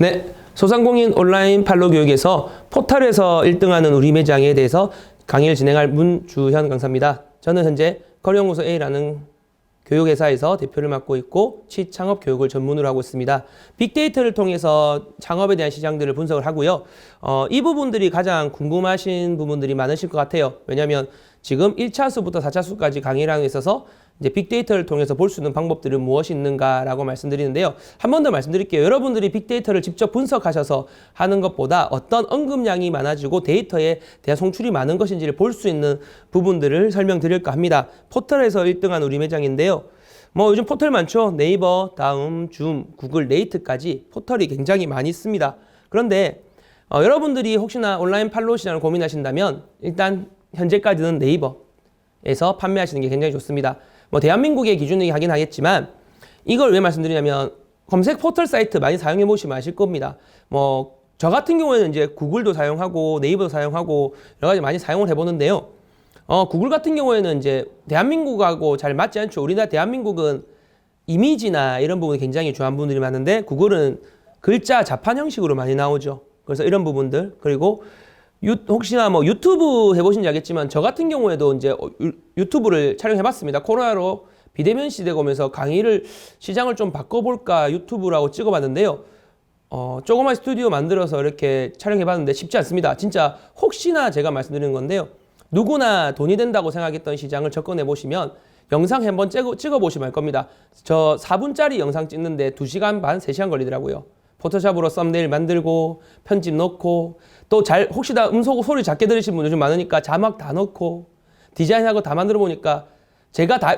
네, 소상공인 온라인 판로 교육에서 포털에서 1등하는 우리 매장에 대해서 강의를 진행할 문주현 강사입니다. 저는 현재 커리어연구소 A라는 교육회사에서 대표를 맡고 있고 취창업 교육을 전문으로 하고 있습니다. 빅데이터를 통해서 창업에 대한 시장들을 분석을 하고요. 이 부분들이 가장 궁금하신 부분들이 많으실 것 같아요. 왜냐하면 지금 1차수부터 4차수까지 강의를 하고 있어서 이제 빅데이터를 통해서 볼 수 있는 방법들은 무엇이 있는가라고 말씀드리는데요. 한 번 더 말씀드릴게요. 여러분들이 빅데이터를 직접 분석하셔서 하는 것보다 어떤 언급량이 많아지고 데이터에 대한 송출이 많은 것인지를 볼 수 있는 부분들을 설명드릴까 합니다. 포털에서 1등한 우리 매장인데요. 요즘 포털 많죠. 네이버, 다음, 줌, 구글, 레이트까지 포털이 굉장히 많이 있습니다. 그런데 여러분들이 혹시나 온라인 판로 시장을 고민하신다면 일단 현재까지는 네이버에서 판매하시는 게 굉장히 좋습니다. 대한민국의 기준이긴 하긴 하겠지만 이걸 왜 말씀드리냐면 검색 포털 사이트 많이 사용해 보시면 아실 겁니다. 저 같은 경우에는 이제 구글도 사용하고 네이버도 사용하고 여러 가지 많이 사용을 해보는데요. 구글 같은 경우에는 이제 대한민국하고 잘 맞지 않죠. 우리나라 대한민국은 이미지나 이런 부분이 굉장히 중요한 부분들이 많은데 구글은 글자 자판 형식으로 많이 나오죠. 그래서 이런 부분들 그리고 혹시나 유튜브 해보신지 알겠지만 저 같은 경우에도 이제 유튜브를 촬영해봤습니다. 코로나로 비대면 시대가 오면서 강의를 시장을 좀 바꿔볼까 유튜브라고 찍어봤는데요. 조그만 스튜디오 만들어서 이렇게 촬영해봤는데 쉽지 않습니다. 진짜 혹시나 제가 말씀드리는 건데요. 누구나 돈이 된다고 생각했던 시장을 접근해보시면 영상 한번 찍어보시면 알 겁니다. 저 4분짜리 영상 찍는데 2시간 반, 3시간 걸리더라고요. 포토샵으로 썸네일 만들고 편집 넣고 또 혹시나 소리 작게 들으시는 분들 좀 많으니까 자막 다 넣고 디자인하고 다 만들어 보니까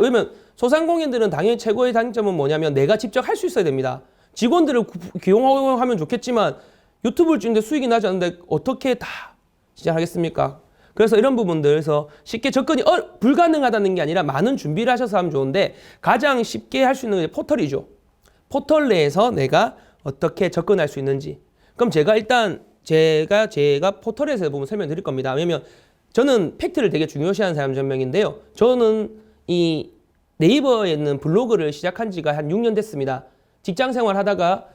왜냐면 소상공인들은 당연히 최고의 단점은 뭐냐면 내가 직접 할 수 있어야 됩니다. 직원들을 기용하고 하면 좋겠지만 유튜브를 찍는데 수익이 나지 않는데 어떻게 다 시작하겠습니까? 그래서 이런 부분들에서 쉽게 접근이 불가능하다는 게 아니라 많은 준비를 하셔서 하면 좋은데 가장 쉽게 할 수 있는 게 포털이죠. 포털 내에서 내가 어떻게 접근할 수 있는지. 그럼 제가 포털에서 부분 설명드릴 겁니다. 왜냐면 저는 팩트를 되게 중요시하는 사람 중 한 명인데요. 저는 이 네이버에 있는 블로그를 시작한 지가 한 6년 됐습니다. 직장 생활 하다가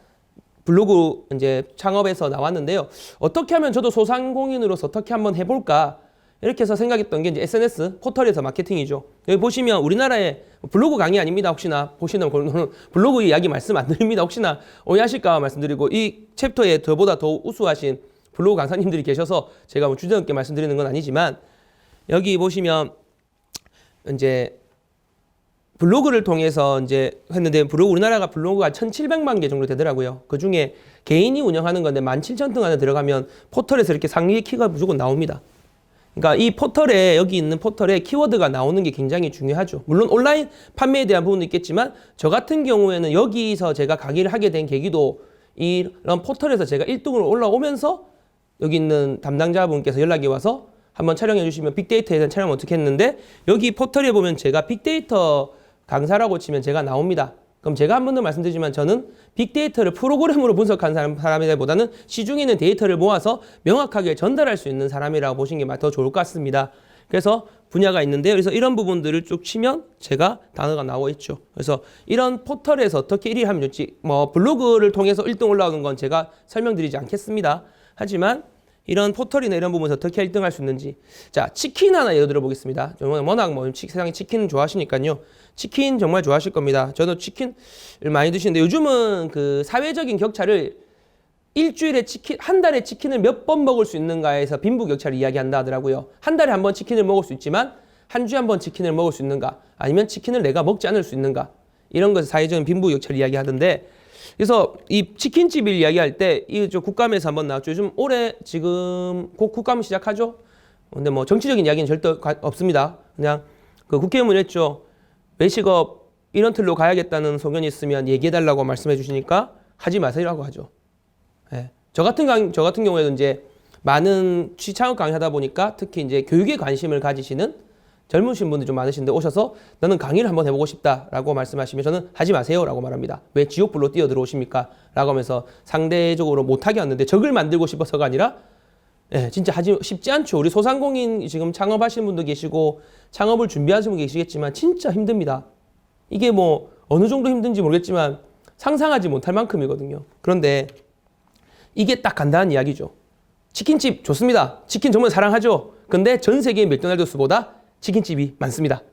블로그 이제 창업해서 나왔는데요. 어떻게 하면 저도 소상공인으로서 어떻게 한번 해볼까? 이렇게 해서 생각했던 게 이제 SNS, 포털에서 마케팅이죠. 여기 보시면 우리나라에 블로그 강의 아닙니다. 혹시나 보시는 블로그 이야기 말씀 안 드립니다. 혹시나 오해하실까 말씀드리고 이 챕터에 저보다 더 우수하신 블로그 강사님들이 계셔서 제가 주저넘게 말씀드리는 건 아니지만 여기 보시면 이제 블로그를 통해서 이제 했는데 우리나라가 블로그가 1,700만 개 정도 되더라고요. 그 중에 개인이 운영하는 건데 17,000등 안에 들어가면 포털에서 이렇게 상위 키가 무조건 나옵니다. 그러니까 이 포털에 여기 있는 포털에 키워드가 나오는 게 굉장히 중요하죠. 물론 온라인 판매에 대한 부분도 있겠지만 저 같은 경우에는 여기서 제가 강의를 하게 된 계기도 이런 포털에서 제가 1등으로 올라오면서 여기 있는 담당자분께서 연락이 와서 한번 촬영해 주시면 빅데이터에 대한 촬영을 어떻게 했는데 여기 포털에 보면 제가 빅데이터 강사라고 치면 제가 나옵니다. 그럼 제가 한 번 더 말씀드리지만 저는 빅데이터를 프로그램으로 분석한 사람이라기보다는 시중에 있는 데이터를 모아서 명확하게 전달할 수 있는 사람이라고 보시는 게 더 좋을 것 같습니다. 그래서 분야가 있는데요. 그래서 이런 부분들을 쭉 치면 제가 단어가 나오고 있죠. 그래서 이런 포털에서 어떻게 1위 하면 좋지 블로그를 통해서 1등 올라오는 건 제가 설명드리지 않겠습니다. 하지만 이런 포털이나 이런 부분에서 어떻게 1등 할 수 있는지. 자, 치킨 하나 예를 들어 보겠습니다. 워낙 세상에 치킨 좋아하시니까요. 치킨 정말 좋아하실 겁니다. 저도 치킨을 많이 드시는데 요즘은 그 사회적인 격차를 일주일에 한 달에 치킨을 몇 번 먹을 수 있는가에서 빈부격차를 이야기한다 하더라고요. 한 달에 한 번 치킨을 먹을 수 있지만 한 주에 한 번 치킨을 먹을 수 있는가 아니면 치킨을 내가 먹지 않을 수 있는가 이런 것을 사회적인 빈부격차를 이야기하던데 그래서 이 치킨집을 이야기할 때 이 국감에서 한번 나왔죠. 요즘 올해 지금 곧 국감 시작하죠. 근데 정치적인 이야기는 절대 없습니다. 그냥 그 국회의원이 했죠. 외식업 이런 틀로 가야겠다는 소견이 있으면 얘기해달라고 말씀해 주시니까 하지 마세요라고 하죠. 예. 저 같은 경우에도 이제 많은 취창업 강의하다 보니까 특히 이제 교육에 관심을 가지시는 젊으신 분들이 좀 많으신데 오셔서 나는 강의를 한번 해보고 싶다라고 말씀하시면 저는 하지 마세요라고 말합니다. 왜 지옥불로 뛰어들어오십니까? 라고 하면서 상대적으로 못하게 왔는데 적을 만들고 싶어서가 아니라 진짜 쉽지 않죠. 우리 소상공인 지금 창업하시는 분도 계시고 창업을 준비하시는 분 계시겠지만 진짜 힘듭니다. 이게 어느 정도 힘든지 모르겠지만 상상하지 못할 만큼이거든요. 그런데 이게 딱 간단한 이야기죠. 치킨집 좋습니다. 치킨 정말 사랑하죠. 근데 전 세계 맥도날드 수보다 치킨집이 많습니다.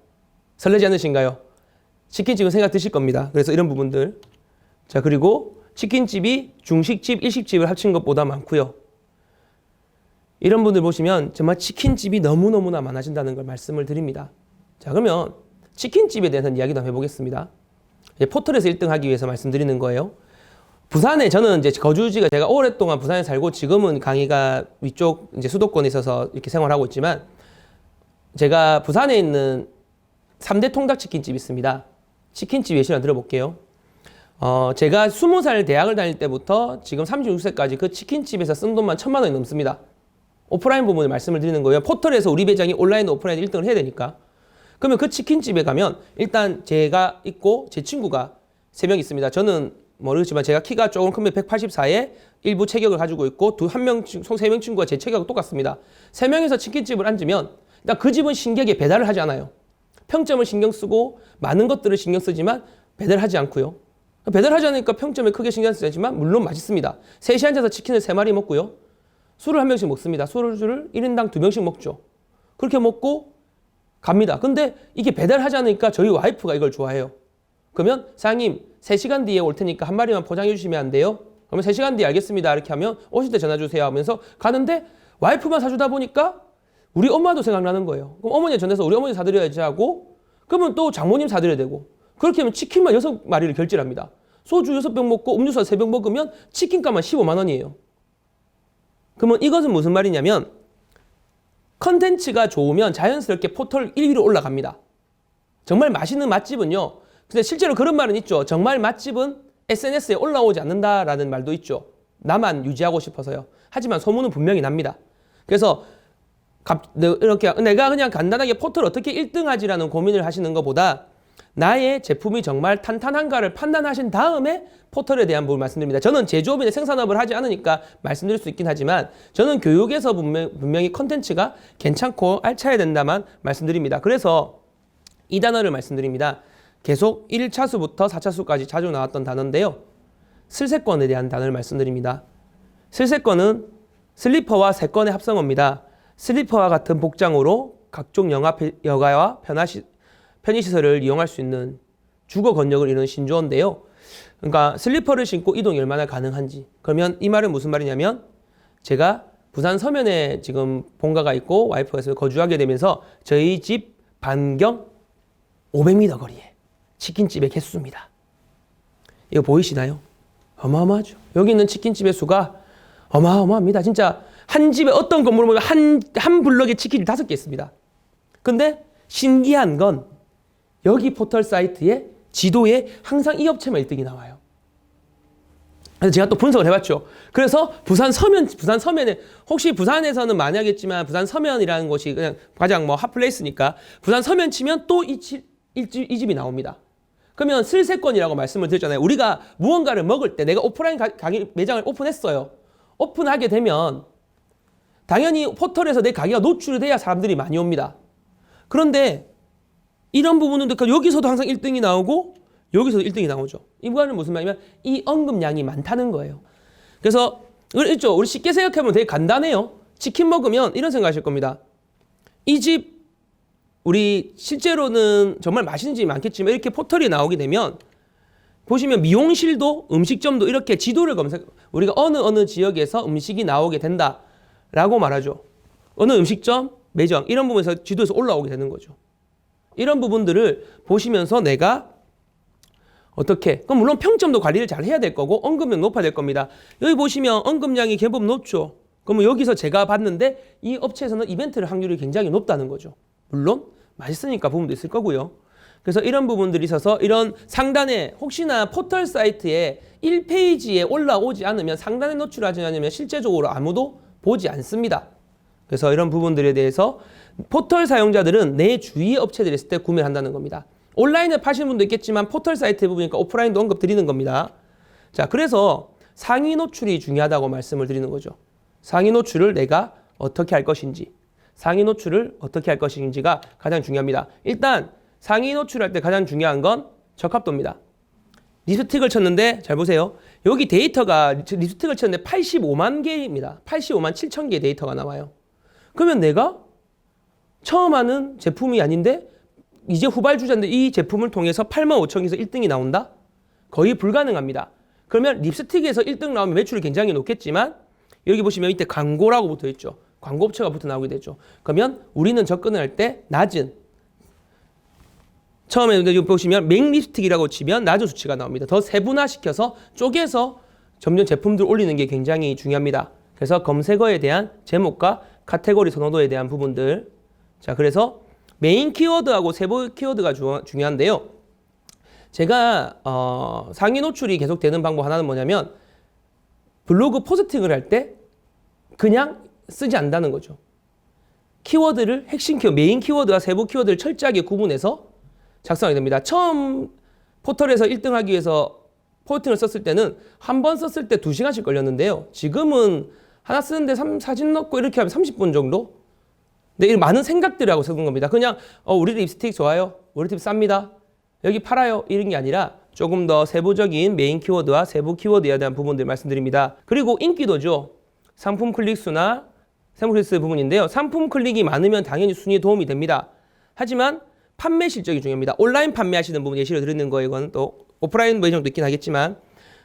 설레지 않으신가요? 치킨집은 생각 드실 겁니다. 그래서 이런 부분들. 자, 그리고 치킨집이 중식집, 일식집을 합친 것보다 많고요. 이런 분들 보시면 정말 치킨집이 너무너무나 많아진다는 걸 말씀을 드립니다. 자, 그러면 치킨집에 대해서 이야기도 한번 해보겠습니다. 포털에서 1등 하기 위해서 말씀드리는 거예요. 부산에 저는 이제 거주지가 제가 오랫동안 부산에 살고 지금은 강의가 위쪽 이제 수도권에 있어서 이렇게 생활하고 있지만 제가 부산에 있는 3대 통닭치킨집이 있습니다. 치킨집 예시를 들어볼게요. 제가 20살 대학을 다닐 때부터 지금 36세까지 그 치킨집에서 쓴 돈만 1,000만 원이 넘습니다. 오프라인 부분을 말씀을 드리는 거예요. 포털에서 우리 배짱이 온라인, 오프라인 1등을 해야 되니까. 그러면 그 치킨집에 가면 일단 제가 있고 제 친구가 3명 있습니다. 저는 모르겠지만 제가 키가 조금 크면 184에 일부 체격을 가지고 있고 총 3명 친구가 제 체격하고 똑같습니다. 3명이서 치킨집을 앉으면 일단 그 집은 신기하게 배달을 하지 않아요. 평점을 신경 쓰고 많은 것들을 신경 쓰지만 배달하지 않고요. 배달하지 않으니까 평점에 크게 신경 쓰지만 물론 맛있습니다. 3시 앉아서 치킨을 3마리 먹고요. 술을 1명씩 먹습니다. 소주를 1인당 2병씩 먹죠. 그렇게 먹고 갑니다. 근데 이게 배달하지 않으니까 저희 와이프가 이걸 좋아해요. 그러면 사장님 3시간 뒤에 올 테니까 한 마리만 포장해 주시면 안 돼요? 그러면 3시간 뒤에 알겠습니다. 이렇게 하면 오실 때 전화 주세요 하면서 가는데 와이프만 사주다 보니까 우리 엄마도 생각나는 거예요. 그럼 어머니에 전해서 우리 어머니 사드려야지 하고 그러면 또 장모님 사드려야 되고 그렇게 하면 치킨만 6마리를 결제를 합니다. 소주 6병 먹고 음료수 3병 먹으면 치킨값만 15만 원이에요. 그러면 이것은 무슨 말이냐면 컨텐츠가 좋으면 자연스럽게 포털 1위로 올라갑니다. 정말 맛있는 맛집은요. 근데 실제로 그런 말은 있죠. 정말 맛집은 SNS에 올라오지 않는다라는 말도 있죠. 나만 유지하고 싶어서요. 하지만 소문은 분명히 납니다. 그래서 이렇게 내가 그냥 간단하게 포털 어떻게 1등하지라는 고민을 하시는 것보다 나의 제품이 정말 탄탄한가를 판단하신 다음에 포털에 대한 부분을 말씀드립니다. 저는 제조업이나 생산업을 하지 않으니까 말씀드릴 수 있긴 하지만 저는 교육에서 분명히 컨텐츠가 괜찮고 알차야 된다만 말씀드립니다. 그래서 이 단어를 말씀드립니다. 계속 1차수부터 4차수까지 자주 나왔던 단어인데요. 슬세권에 대한 단어를 말씀드립니다. 슬세권은 슬리퍼와 세권의 합성어입니다. 슬리퍼와 같은 복장으로 각종 여가와 편의시설을 이용할 수 있는 주거 권역을 이루는 신조어인데요. 그러니까 슬리퍼를 신고 이동이 얼마나 가능한지. 그러면 이 말은 무슨 말이냐면 제가 부산 서면에 지금 본가가 있고 와이프가 거주하게 되면서 저희 집 반경 500m 거리에 치킨집의 개수입니다. 이거 보이시나요? 어마어마하죠. 여기 있는 치킨집의 수가 어마어마합니다. 진짜 한 집에 어떤 건물을 보면 한 블럭에 치킨이 5개 있습니다. 근데 신기한 건 여기 포털 사이트에 지도에 항상 이 업체만 1등이 나와요. 그래서 제가 또 분석을 해봤죠. 그래서 부산 서면에 혹시 부산에서는 많이 하겠지만 부산 서면이라는 곳이 그냥 가장 핫플레이스니까 부산 서면 치면 또 이 집이 나옵니다. 그러면 슬세권이라고 말씀을 드렸잖아요. 우리가 무언가를 먹을 때 내가 오프라인 가게 매장을 오픈했어요. 오픈하게 되면 당연히 포털에서 내 가게가 노출이 돼야 사람들이 많이 옵니다. 그런데 이런 부분은 여기서도 항상 1등이 나오고 여기서도 1등이 나오죠. 이거는 무슨 말이냐면 이 언급량이 많다는 거예요. 그래서 있죠. 우리 쉽게 생각해보면 되게 간단해요. 치킨 먹으면 이런 생각하실 겁니다. 이 집 우리 실제로는 정말 맛있는 집이 많겠지만 이렇게 포털이 나오게 되면 보시면 미용실도 음식점도 이렇게 지도를 우리가 어느 지역에서 음식이 나오게 된다라고 말하죠. 어느 음식점, 매점 이런 부분에서 지도에서 올라오게 되는 거죠. 이런 부분들을 보시면서 내가 어떻게 그럼 물론 평점도 관리를 잘 해야 될 거고 언급량 높아야 될 겁니다. 여기 보시면 언급량이 제법 높죠. 그러면 여기서 제가 봤는데 이 업체에서는 이벤트를 확률이 굉장히 높다는 거죠. 물론 맛있으니까 부분도 있을 거고요. 그래서 이런 부분들이 있어서 이런 상단에 혹시나 포털 사이트에 1페이지에 올라오지 않으면 상단에 노출하지 않으면 실제적으로 아무도 보지 않습니다. 그래서 이런 부분들에 대해서 포털 사용자들은 내 주위 업체들이 있을 때 구매를 한다는 겁니다. 온라인에 파시는 분도 있겠지만 포털 사이트 부분이니까 오프라인도 언급 드리는 겁니다. 자, 그래서 상위 노출이 중요하다고 말씀을 드리는 거죠. 상위 노출을 내가 어떻게 할 것인지, 상위 노출을 어떻게 할 것인지가 가장 중요합니다. 일단 상위 노출할 때 가장 중요한 건 적합도입니다. 립스틱을 쳤는데 잘 보세요. 여기 데이터가 립스틱을 쳤는데 85만 개입니다. 85만 7천 개의 데이터가 나와요. 그러면 내가 처음 하는 제품이 아닌데 이제 후발주자인데 이 제품을 통해서 8만 5천 개에서 1등이 나온다? 거의 불가능합니다. 그러면 립스틱에서 1등 나오면 매출이 굉장히 높겠지만 여기 보시면 밑에 광고라고 붙어 있죠. 광고업체가 붙어 나오게 되죠. 그러면 우리는 접근을 할 때 낮은 처음에 여기 보시면 맥 립스틱이라고 치면 낮은 수치가 나옵니다. 더 세분화시켜서 쪼개서 점점 제품들 올리는 게 굉장히 중요합니다. 그래서 검색어에 대한 제목과 카테고리 선호도에 대한 부분들. 자, 그래서 메인 키워드하고 세부 키워드가 중요한데요. 제가 상위 노출이 계속 되는 방법 하나는 뭐냐면 블로그 포스팅을 할 때 그냥 쓰지 않는다는 거죠. 키워드를 핵심 키워드, 메인 키워드와 세부 키워드를 철저하게 구분해서 작성하게 됩니다. 처음 포털에서 1등 하기 위해서 포스팅을 썼을 때는 한 번 썼을 때 2시간씩 걸렸는데요. 지금은 하나 쓰는데 사진 넣고 이렇게 하면 30분 정도? 근데 이 많은 생각들을 하고 쓰는 겁니다. 그냥 우리 립스틱 좋아요. 우리 립 쌉니다. 여기 팔아요. 이런 게 아니라 조금 더 세부적인 메인 키워드와 세부 키워드에 대한 부분들 말씀드립니다. 그리고 인기도죠. 상품 클릭수나 상품 클릭수 부분인데요. 상품 클릭이 많으면 당연히 순위에 도움이 됩니다. 하지만 판매 실적이 중요합니다. 온라인 판매하시는 부분 예시로 드리는 거예요. 이건 또 오프라인 매장도 있긴 하겠지만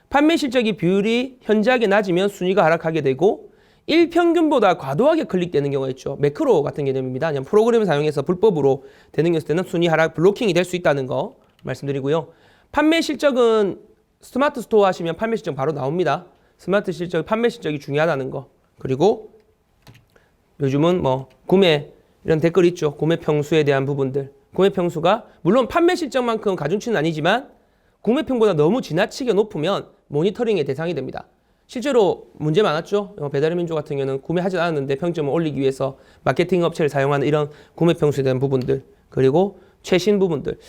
판매 실적이 비율이 현저하게 낮으면 순위가 하락하게 되고 일평균보다 과도하게 클릭되는 경우가 있죠. 매크로 같은 개념입니다. 그냥 프로그램을 사용해서 불법으로 되는 때는 순위 하락, 블로킹이 될 수 있다는 거 말씀드리고요. 판매 실적은 스마트 스토어 하시면 판매 실적 바로 나옵니다. 스마트 실적, 판매 실적이 중요하다는 거. 그리고 요즘은 뭐 구매 이런 댓글 있죠. 구매 평수에 대한 부분들. 구매 평수가 물론 판매 실적만큼 가중치는 아니지만 구매 평보다 너무 지나치게 높으면 모니터링의 대상이 됩니다. 실제로 문제 많았죠. 배달의 민족 같은 경우는 구매하지 않았는데 평점을 올리기 위해서 마케팅 업체를 사용하는 이런 구매 평수에 대한 부분들. 그리고 최신 부분들.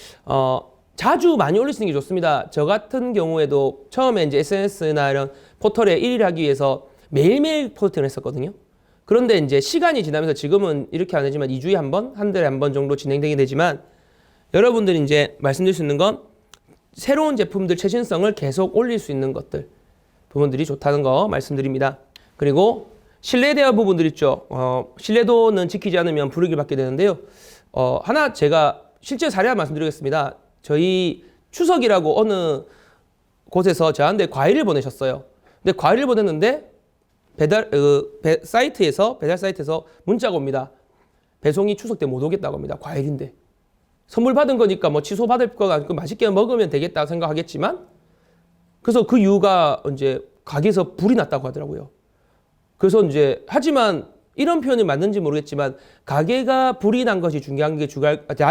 자주 많이 올릴 수 있는 게 좋습니다. 저 같은 경우에도 처음에 이제 SNS나 이런 포털에 1위를 하기 위해서 매일매일 포스팅을 했었거든요. 그런데 이제 시간이 지나면서 지금은 이렇게 안 되지만 2주에 한 번, 한 달에 한 번 정도 진행되게 되지만 여러분들이 이제 말씀드릴 수 있는 건 새로운 제품들 최신성을 계속 올릴 수 있는 것들 부분들이 좋다는 거 말씀드립니다. 그리고 신뢰에 대한 부분들 있죠. 신뢰도는 지키지 않으면 불이익을 받게 되는데요. 하나 제가 실제 사례 하나 말씀드리겠습니다. 저희 추석이라고 어느 곳에서 저한테 과일을 보내셨어요. 근데 과일을 보냈는데 배달 사이트에서 문자가 옵니다. 배송이 추석 때 못 오겠다고 합니다. 과일인데 선물 받은 거니까 뭐 취소 받을 거가 아니고 맛있게 먹으면 되겠다 생각하겠지만 그래서 그 이유가 이제 가게에서 불이 났다고 하더라고요. 그래서 이제 하지만 이런 표현이 맞는지 모르겠지만 가게가 불이 난 것이 중요한 게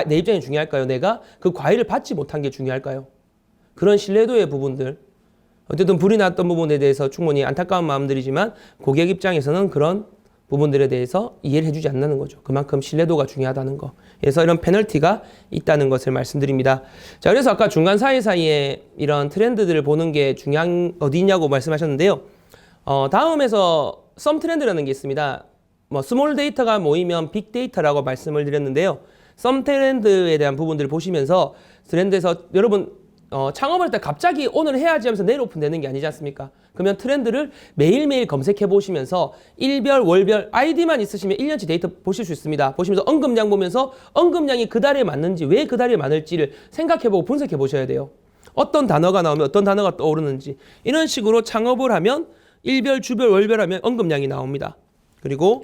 내 입장이 중요할까요? 내가 그 과일을 받지 못한 게 중요할까요? 그런 신뢰도의 부분들 어쨌든 불이 났던 부분에 대해서 충분히 안타까운 마음들이지만 고객 입장에서는 그런 부분들에 대해서 이해를 해주지 않는 거죠. 그만큼 신뢰도가 중요하다는 거. 그래서 이런 페널티가 있다는 것을 말씀드립니다. 자, 그래서 아까 중간 사이사이에 이런 트렌드들을 보는 게 중요한 어디 있냐고 말씀하셨는데요. 다음에서 썸 트렌드라는 게 있습니다. 뭐 스몰 데이터가 모이면 빅 데이터라고 말씀을 드렸는데요. 썸 트렌드에 대한 부분들을 보시면서 트렌드에서 여러분 창업할 때 갑자기 오늘 해야지 하면서 내일 오픈되는 게 아니지 않습니까? 그러면 트렌드를 매일매일 검색해 보시면서 일별, 월별 아이디만 있으시면 1년치 데이터 보실 수 있습니다. 보시면서 언급량 보면서 언급량이 그 달에 맞는지 왜 그 달에 많을지를 생각해 보고 분석해 보셔야 돼요. 어떤 단어가 나오면 어떤 단어가 떠오르는지 이런 식으로 창업을 하면 일별, 주별, 월별 하면 언급량이 나옵니다. 그리고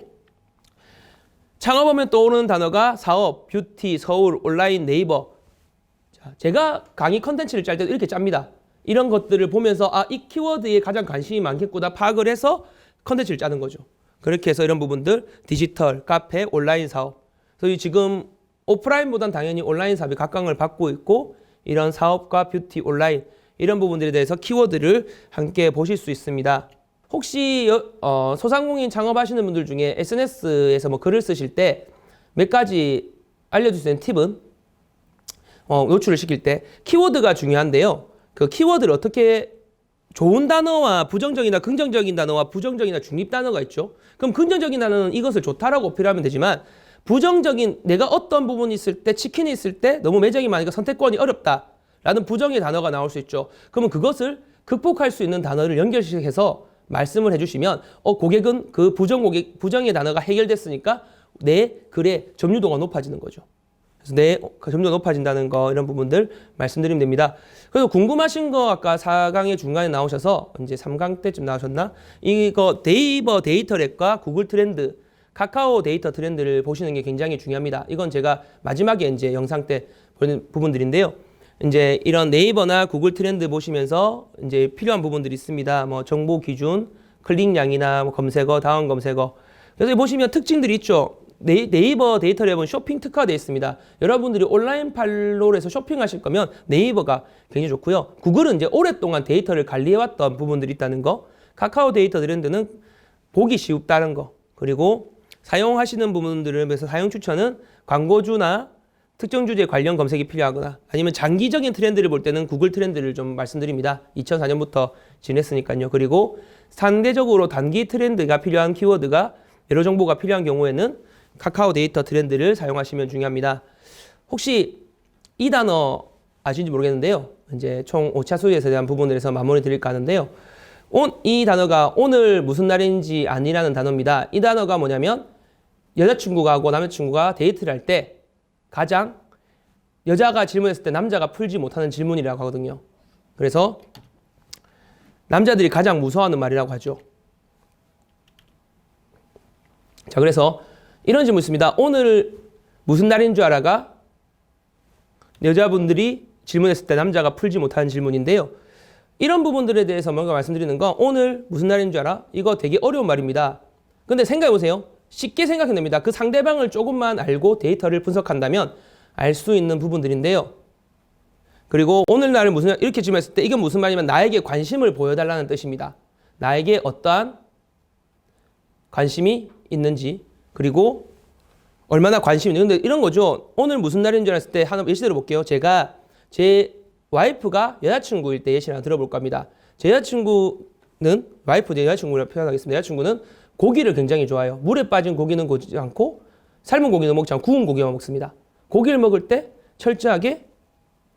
창업하면 떠오르는 단어가 사업, 뷰티, 서울, 온라인, 네이버. 제가 강의 컨텐츠를 짤 때도 이렇게 짭니다. 이런 것들을 보면서 이 키워드에 가장 관심이 많겠구나 파악을 해서 컨텐츠를 짜는 거죠. 그렇게 해서 이런 부분들 디지털, 카페, 온라인 사업. 그래서 지금 오프라인보단 당연히 온라인 사업이 각광을 받고 있고 이런 사업과 뷰티, 온라인 이런 부분들에 대해서 키워드를 함께 보실 수 있습니다. 혹시 소상공인 창업하시는 분들 중에 SNS에서 뭐 글을 쓰실 때 몇 가지 알려줄 수 있는 팁은 노출을 시킬 때 키워드가 중요한데요. 그 키워드를 어떻게 좋은 단어와 부정적이나 긍정적인 단어와 부정적이나 중립 단어가 있죠. 그럼 긍정적인 단어는 이것을 좋다라고 어필하면 되지만 부정적인 내가 어떤 부분이 있을 때 치킨이 있을 때 너무 매장이 많으니까 선택권이 어렵다라는 부정의 단어가 나올 수 있죠. 그러면 그것을 극복할 수 있는 단어를 연결시켜서 말씀을 해주시면 고객은 그 부정의 단어가 해결됐으니까 내 글의 점유도가 높아지는 거죠. 그래서 내 점유도가 높아진다는 거 이런 부분들 말씀드리면 됩니다. 그래서 궁금하신 거 아까 4강의 중간에 나오셔서 이제 3강 때쯤 나오셨나? 이거 네이버 데이터랩과 구글 트렌드, 카카오 데이터 트렌드를 보시는 게 굉장히 중요합니다. 이건 제가 마지막에 이제 영상 때 보는 부분들인데요. 이제 이런 네이버나 구글 트렌드 보시면서 이제 필요한 부분들이 있습니다. 뭐 정보 기준, 클릭량이나 뭐 검색어, 다운 검색어. 그래서 보시면 특징들이 있죠. 네이버 데이터랩은 쇼핑 특화되어 있습니다. 여러분들이 온라인 판로에서 쇼핑하실 거면 네이버가 굉장히 좋고요. 구글은 이제 오랫동안 데이터를 관리해왔던 부분들이 있다는 거. 카카오 데이터 트렌드는 보기 쉽다는 거. 그리고 사용하시는 부분들을 위해서 사용 추천은 광고주나 특정 주제 관련 검색이 필요하거나 아니면 장기적인 트렌드를 볼 때는 구글 트렌드를 좀 말씀드립니다. 2004년부터 지냈으니까요. 그리고 상대적으로 단기 트렌드가 필요한 키워드가 여러 정보가 필요한 경우에는 카카오 데이터 트렌드를 사용하시면 중요합니다. 혹시 이 단어 아시는지 모르겠는데요. 이제 총 5차 수위에서 대한 부분에서 마무리 드릴까 하는데요. 이 단어가 오늘 무슨 날인지 아니라는 단어입니다. 이 단어가 뭐냐면 여자친구가 하고 남자친구가 데이트를 할 때 가장 여자가 질문했을 때 남자가 풀지 못하는 질문이라고 하거든요. 그래서 남자들이 가장 무서워하는 말이라고 하죠. 자, 그래서 이런 질문 있습니다. 오늘 무슨 날인 줄 알아가? 여자분들이 질문했을 때 남자가 풀지 못하는 질문인데요. 이런 부분들에 대해서 뭔가 말씀드리는 건 오늘 무슨 날인 줄 알아? 이거 되게 어려운 말입니다. 근데 생각해보세요. 쉽게 생각해냅니다. 그 상대방을 조금만 알고 데이터를 분석한다면 알 수 있는 부분들인데요. 그리고 오늘날은 무슨 날 이렇게 질문했을 때 이건 무슨 말이냐면 나에게 관심을 보여달라는 뜻입니다. 나에게 어떠한 관심이 있는지 그리고 얼마나 관심이 있는지 근데 이런 거죠. 오늘 무슨 날인 줄 알았을 때 하나 예시 들어볼게요. 제가 제 와이프가 여자친구일 때 예시 하나 들어볼 겁니다. 제 여자친구는 제 여자친구를 표현하겠습니다. 여자친구는 고기를 굉장히 좋아해요. 물에 빠진 고기는 먹지 않고 삶은 고기는 먹지 않고 구운 고기만 먹습니다. 고기를 먹을 때 철저하게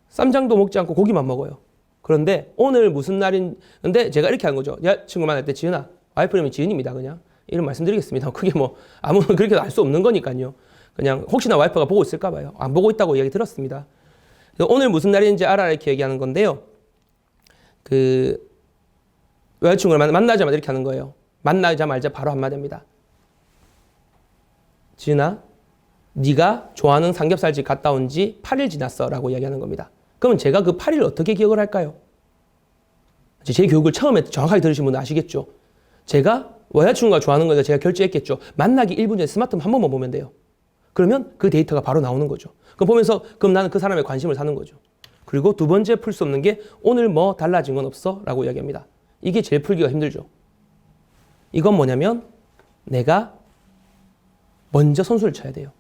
쌈장도 먹지 않고 고기만 먹어요. 그런데 오늘 무슨 날인데 제가 이렇게 한 거죠. 여자친구 만날 때 지은아, 와이프 이름이 지은입니다. 그냥 이름 말씀드리겠습니다. 그게 뭐 아무나 그렇게 알 수 없는 거니까요. 그냥 혹시나 와이프가 보고 있을까 봐요. 안 보고 있다고 이야기 들었습니다. 오늘 무슨 날인지 알아 이렇게 얘기하는 건데요. 그 여자친구를 만나자마자 이렇게 하는 거예요. 만나자마자 바로 한마디입니다. 지은아, 네가 좋아하는 삼겹살집 갔다 온 지 8일 지났어 라고 이야기하는 겁니다. 그러면 제가 그 8일 어떻게 기억을 할까요? 제 교육을 처음에 정확하게 들으신 분은 아시겠죠? 제가 여자친구가 좋아하는 거에서 제가 결제했겠죠. 만나기 1분 전에 스마트폰 한 번만 보면 돼요. 그러면 그 데이터가 바로 나오는 거죠. 그럼 보면서 그럼 나는 그 사람의 관심을 사는 거죠. 그리고 두 번째 풀 수 없는 게 오늘 뭐 달라진 건 없어? 라고 이야기합니다. 이게 제일 풀기가 힘들죠. 이건 뭐냐면 내가 먼저 선수를 쳐야 돼요.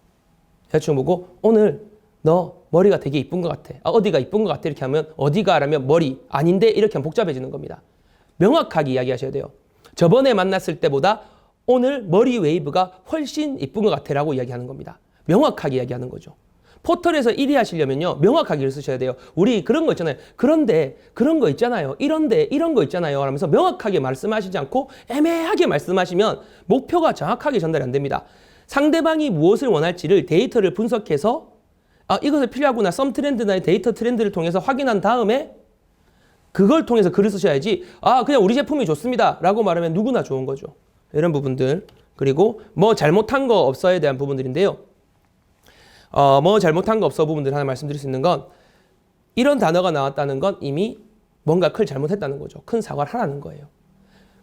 여자친구 보고 오늘 너 머리가 되게 이쁜 것 같아. 어디가 이쁜 것 같아? 이렇게 하면 어디가 라면 머리 아닌데 이렇게 하면 복잡해지는 겁니다. 명확하게 이야기하셔야 돼요. 저번에 만났을 때보다 오늘 머리 웨이브가 훨씬 이쁜 것 같아 라고 이야기하는 겁니다. 명확하게 이야기하는 거죠. 포털에서 1위 하시려면요. 명확하게 쓰셔야 돼요. 우리 그런 거 있잖아요. 그런데 그런 거 있잖아요. 이런데 이런 거 있잖아요. 하면서 명확하게 말씀하시지 않고 애매하게 말씀하시면 목표가 정확하게 전달이 안 됩니다. 상대방이 무엇을 원할지를 데이터를 분석해서 이것을 필요하구나. 썸 트렌드나 데이터 트렌드를 통해서 확인한 다음에 그걸 통해서 글을 쓰셔야지 그냥 우리 제품이 좋습니다 라고 말하면 누구나 좋은 거죠. 이런 부분들 그리고 뭐 잘못한 거 없어에 대한 부분들인데요. 뭐 잘못한 거 없어 부분들 하나 말씀드릴 수 있는 건 이런 단어가 나왔다는 건 이미 뭔가 큰 잘못했다는 거죠. 큰 사과를 하라는 거예요.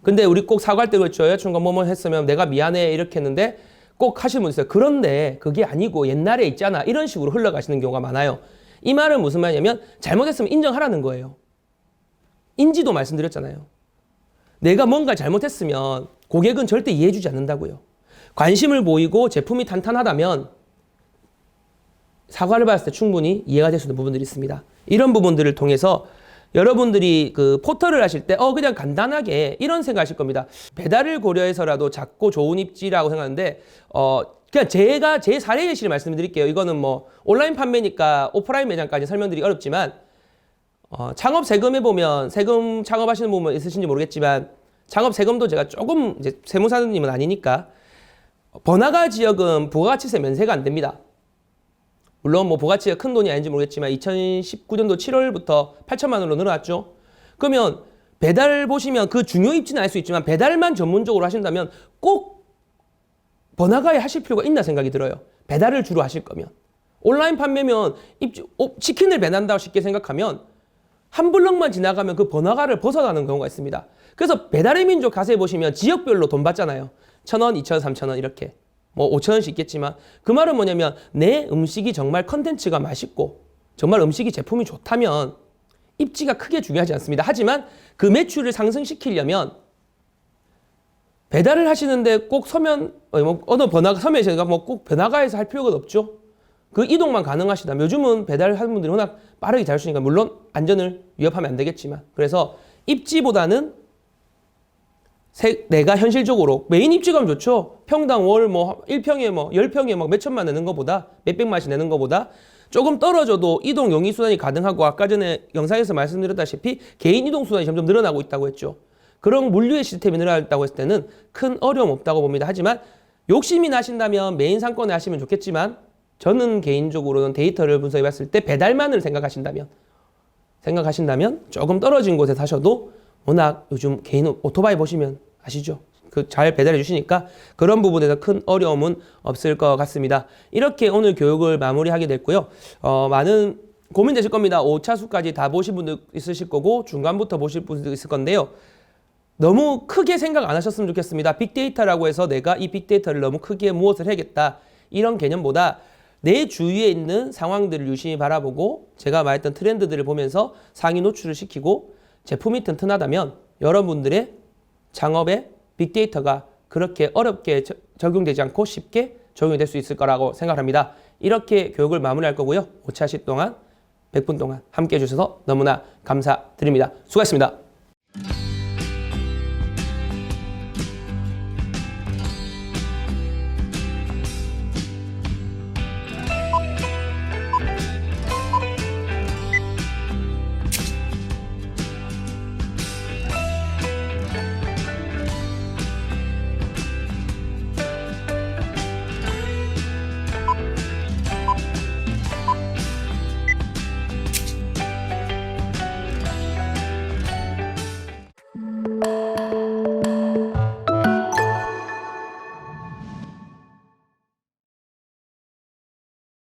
근데 우리 꼭 사과할 때 그렇죠. 여자친구가 뭐뭐 했으면 내가 미안해 이렇게 했는데 꼭 하시는 분 있어요. 그런데 그게 아니고 옛날에 있잖아 이런 식으로 흘러가시는 경우가 많아요. 이 말은 무슨 말이냐면 잘못했으면 인정하라는 거예요. 인지도 말씀드렸잖아요. 내가 뭔가 잘못했으면 고객은 절대 이해해주지 않는다고요. 관심을 보이고 제품이 탄탄하다면 사과를 받았을 때 충분히 이해가 될 수 있는 부분들이 있습니다. 이런 부분들을 통해서 여러분들이 그 포털을 하실 때 그냥 간단하게 이런 생각하실 겁니다. 배달을 고려해서라도 작고 좋은 입지라고 생각하는데 그냥 제가 제 사례 예시를 말씀드릴게요. 이거는 뭐 온라인 판매니까 오프라인 매장까지 설명드리기 어렵지만 창업 세금에 보면 세금 창업하시는 분은 있으신지 모르겠지만 창업 세금도 제가 조금 이제 세무사님은 아니니까 번화가 지역은 부가가치세 면세가 안 됩니다. 물론 뭐 부가가치가 큰 돈이 아닌지 모르겠지만 2019년도 7월부터 8천만 원으로 늘어났죠. 그러면 배달 보시면 그 중요 입지는 알 수 있지만 배달만 전문적으로 하신다면 꼭 번화가에 하실 필요가 있나 생각이 들어요. 배달을 주로 하실 거면. 온라인 판매면 치킨을 배달한다고 쉽게 생각하면 한 블럭만 지나가면 그 번화가를 벗어나는 경우가 있습니다. 그래서 배달의 민족 가세에 보시면 지역별로 돈 받잖아요. 1,000원, 2,000원, 3,000원 이렇게. 뭐 5,000원씩 있겠지만 그 말은 뭐냐면 내 음식이 정말 컨텐츠가 맛있고 정말 음식이 제품이 좋다면 입지가 크게 중요하지 않습니다. 하지만 그 매출을 상승시키려면 배달을 하시는데 꼭 서면 어느 번화가 서면에서 뭐 꼭 번화가에서 할 필요가 없죠. 그 이동만 가능하시다면 요즘은 배달하는 분들이 워낙 빠르게 잘 쓰니까 물론 안전을 위협하면 안 되겠지만 그래서 입지보다는 내가 현실적으로 메인 입지가면 좋죠. 평당 월 뭐 1평에 뭐 10평에 뭐 몇천만 내는 것보다 몇백만씩 내는 것보다 조금 떨어져도 이동 용이 수단이 가능하고 아까 전에 영상에서 말씀드렸다시피 개인 이동 수단이 점점 늘어나고 있다고 했죠. 그런 물류의 시스템이 늘어났다고 했을 때는 큰 어려움 없다고 봅니다. 하지만 욕심이 나신다면 메인 상권에 하시면 좋겠지만 저는 개인적으로는 데이터를 분석해 봤을 때 배달만을 생각하신다면 조금 떨어진 곳에 사셔도 워낙 요즘 개인 오토바이 보시면 아시죠? 그 잘 배달해 주시니까 그런 부분에서 큰 어려움은 없을 것 같습니다. 이렇게 오늘 교육을 마무리하게 됐고요. 많은 고민되실 겁니다. 5차수까지 다 보신 분들 있으실 거고 중간부터 보실 분들 있을 건데요. 너무 크게 생각 안 하셨으면 좋겠습니다. 빅데이터라고 해서 내가 이 빅데이터를 너무 크게 무엇을 해야겠다. 이런 개념보다 내 주위에 있는 상황들을 유심히 바라보고 제가 말했던 트렌드들을 보면서 상위 노출을 시키고 제품이 튼튼하다면 여러분들의 창업에 빅데이터가 그렇게 어렵게 적용되지 않고 쉽게 적용이 될 수 있을 거라고 생각합니다. 이렇게 교육을 마무리할 거고요. 5차시 동안 100분 동안 함께 해주셔서 너무나 감사드립니다. 수고하셨습니다.